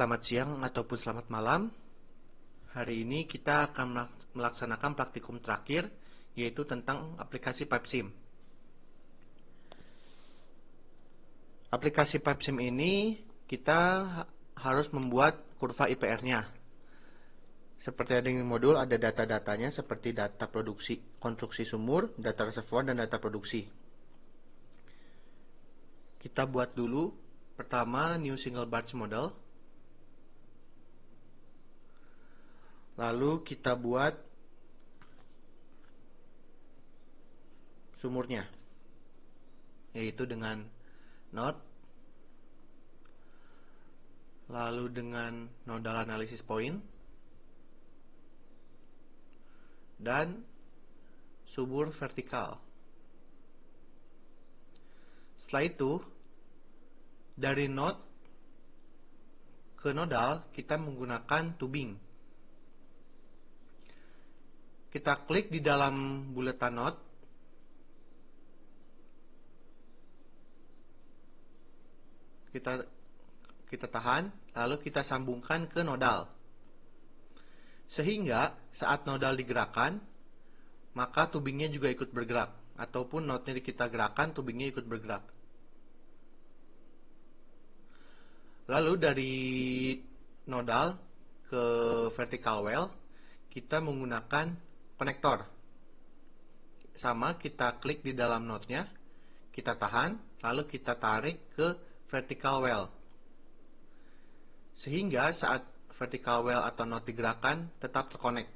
Selamat siang ataupun selamat malam. Hari ini kita akan melaksanakan praktikum terakhir, yaitu tentang aplikasi PipeSim. Aplikasi PipeSim ini kita harus membuat kurva IPR-nya. Seperti ada di modul, ada data-datanya seperti data produksi, konstruksi sumur, data reservoir, dan data produksi. Kita buat dulu, pertama new single batch model. Lalu kita buat sumurnya, yaitu dengan node, lalu dengan nodal analysis point, dan sumur vertikal. Setelah itu, dari node ke nodal kita menggunakan tubing. Kita klik di dalam buletan node, kita tahan, lalu kita sambungkan ke nodal. Sehingga saat nodal digerakkan, maka tubingnya juga ikut bergerak, ataupun node-nya kita gerakkan, tubingnya ikut bergerak. Lalu dari nodal ke vertical well, kita menggunakan konektor. Sama, kita klik di dalam node-nya, kita tahan, lalu kita tarik ke vertical well. Sehingga saat vertical well atau node digerakkan, tetap terkonek.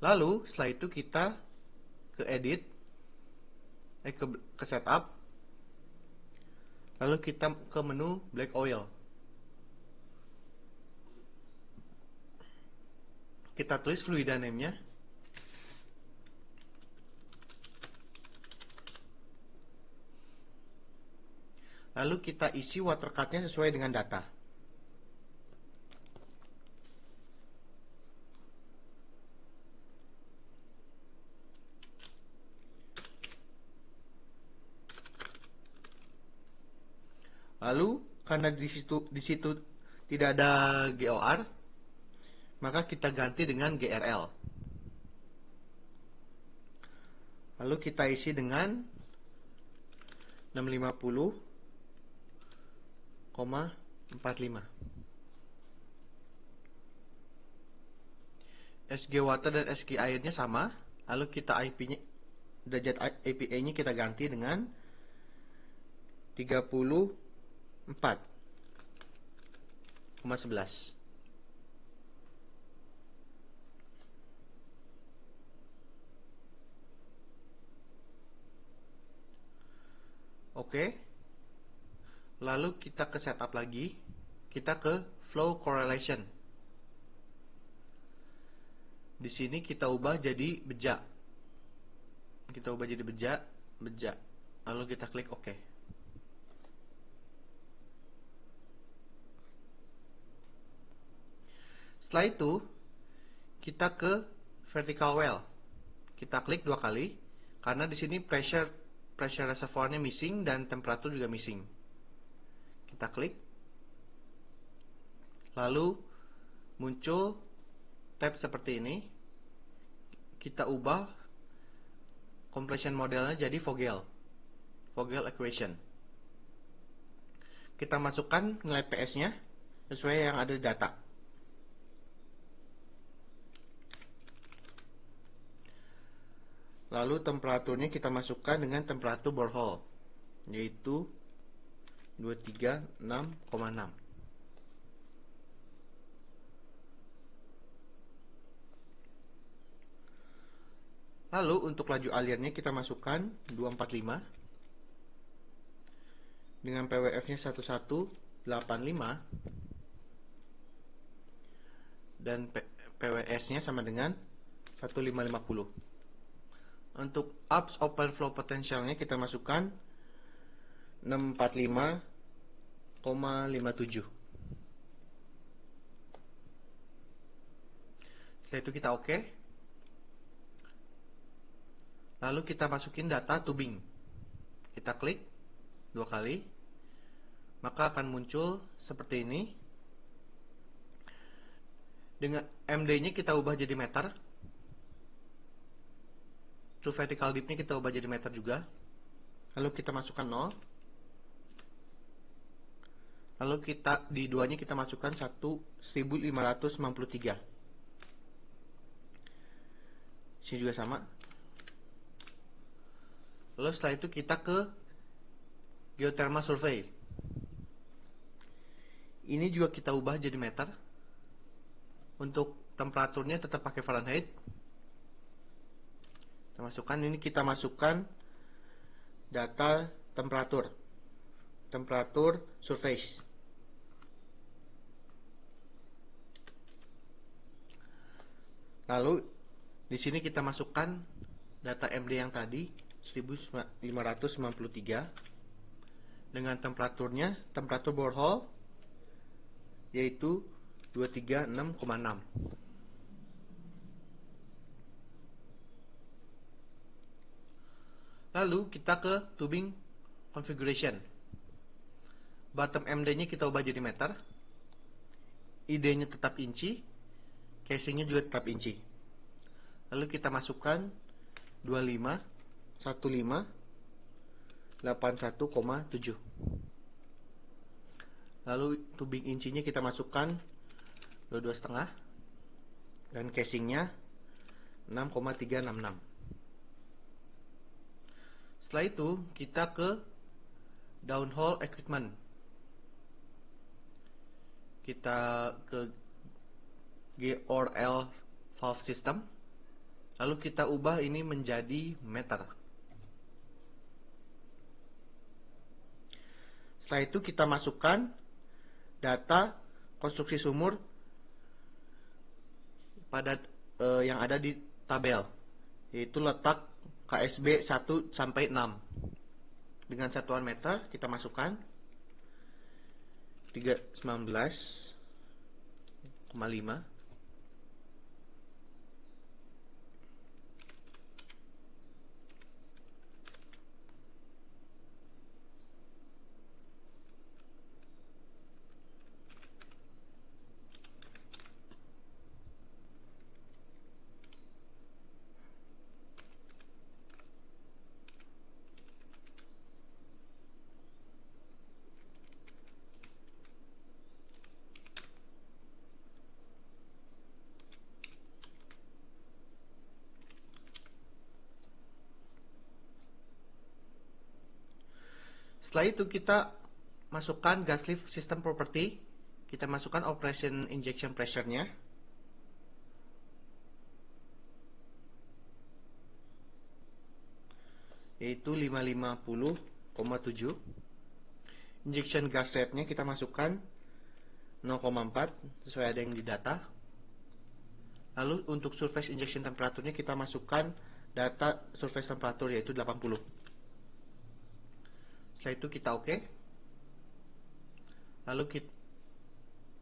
Lalu setelah itu kita ke edit, ke setup, lalu kita ke menu black oil. Kita tulis fluida name-nya. Lalu kita isi water cut-nya sesuai dengan data. Lalu karena di situ tidak ada GOR, maka kita ganti dengan GRL. Lalu kita isi dengan 650,45. SG water dan SG airnya sama. Lalu kita IP-nya, derajat APA-nya kita ganti dengan 34,11. Oke. Lalu kita ke setup lagi. Kita ke flow correlation. Di sini kita ubah jadi beja. Kita ubah jadi beja. Lalu kita klik OK. Setelah itu, kita ke vertical well. Kita klik 2 kali, karena di sini pressure reservoirnya missing dan temperatur juga missing. Kita klik, lalu muncul tab seperti ini. Kita ubah compression modelnya jadi Vogel equation. Kita masukkan nilai PS-nya sesuai yang ada di data. Lalu temperaturnya kita masukkan dengan temperatur borehole, yaitu 236,6. Lalu untuk laju alirnya kita masukkan 245 dengan PWF-nya 1185 dan PWS-nya sama dengan 1550. Untuk ups open flow potentialnya kita masukkan 645,57. Setelah itu kita OK. Lalu kita masukin data tubing. Kita klik 2 kali, maka akan muncul seperti ini. Dengan MD-nya kita ubah jadi meter. True vertical dip-nya kita ubah jadi meter juga. Lalu kita masukkan 0. Lalu kita di 2-nya kita masukkan 1593. Sini juga sama. Lalu setelah itu kita ke geothermal survey. Ini juga kita ubah jadi meter. Untuk temperaturnya tetap pakai Fahrenheit. Kita masukkan data temperatur surface. Lalu di sini kita masukkan data MD yang tadi 1593 dengan temperatur borehole yaitu 236,6. Lalu kita ke tubing configuration. Bottom MD-nya kita ubah jadi meter. ID-nya tetap inci. Casing-nya juga tetap inci. Lalu kita masukkan 251581,7. Lalu tubing incinya kita masukkan 22,5 dan casingnya 6,366. Setelah itu kita ke downhole equipment. Kita ke G/L valve system. Lalu kita ubah ini menjadi meter. Setelah itu kita masukkan data konstruksi sumur pada yang ada di tabel, yaitu letak KSB 1 sampai 6. Dengan satuan meter kita masukkan 319,5. Setelah itu kita masukkan gas lift system property. Kita masukkan operation injection pressure-nya. Yaitu 550,7. Injection gas rate-nya kita masukkan 0,4 sesuai ada yang di data. Lalu untuk surface injection temperaturnya kita masukkan data surface temperatur yaitu 80. Setelah itu kita oke. Lalu kita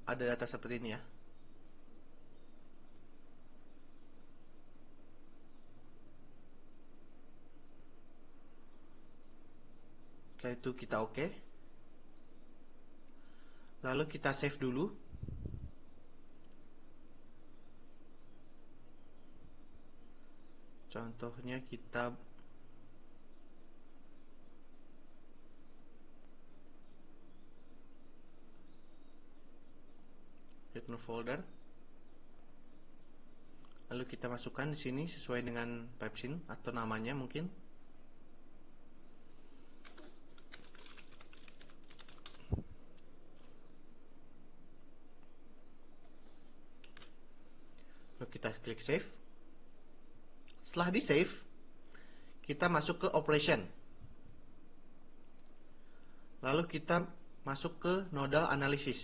ada data seperti ini ya. Setelah itu kita oke. Lalu kita save dulu. Contohnya kita return folder. Lalu kita masukkan di sini sesuai dengan pipesyn atau namanya mungkin. Lalu kita klik save. Setelah di save, kita masuk ke operation. Lalu kita masuk ke nodal analysis.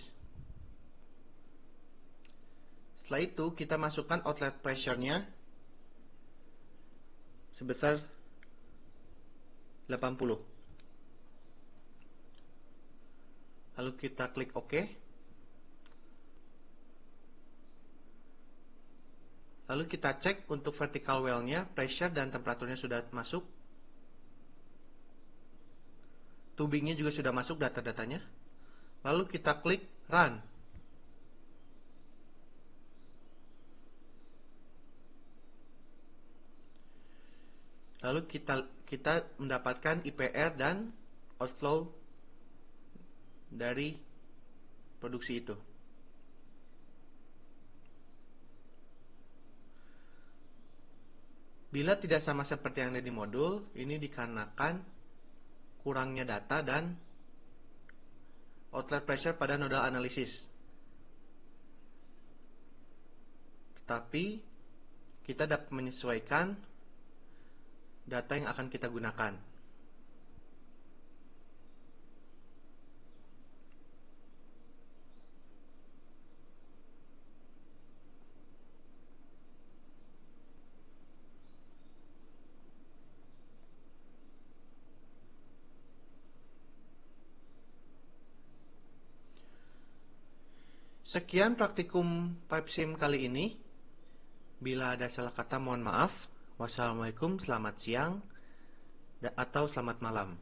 Setelah itu kita masukkan outlet pressure-nya sebesar 80. Lalu kita klik OK. Lalu kita cek untuk vertical well-nya, pressure dan temperaturnya sudah masuk. Tubingnya juga sudah masuk data-datanya. Lalu kita klik run. Lalu kita mendapatkan IPR dan outflow dari produksi itu. Bila tidak sama seperti yang ada di modul, ini dikarenakan kurangnya data dan outlet pressure pada nodal analisis. Tetapi kita dapat menyesuaikan data yang akan kita gunakan. Sekian praktikum PipeSim kali ini. Bila ada salah kata mohon maaf. Wassalamualaikum, selamat siang, atau selamat malam.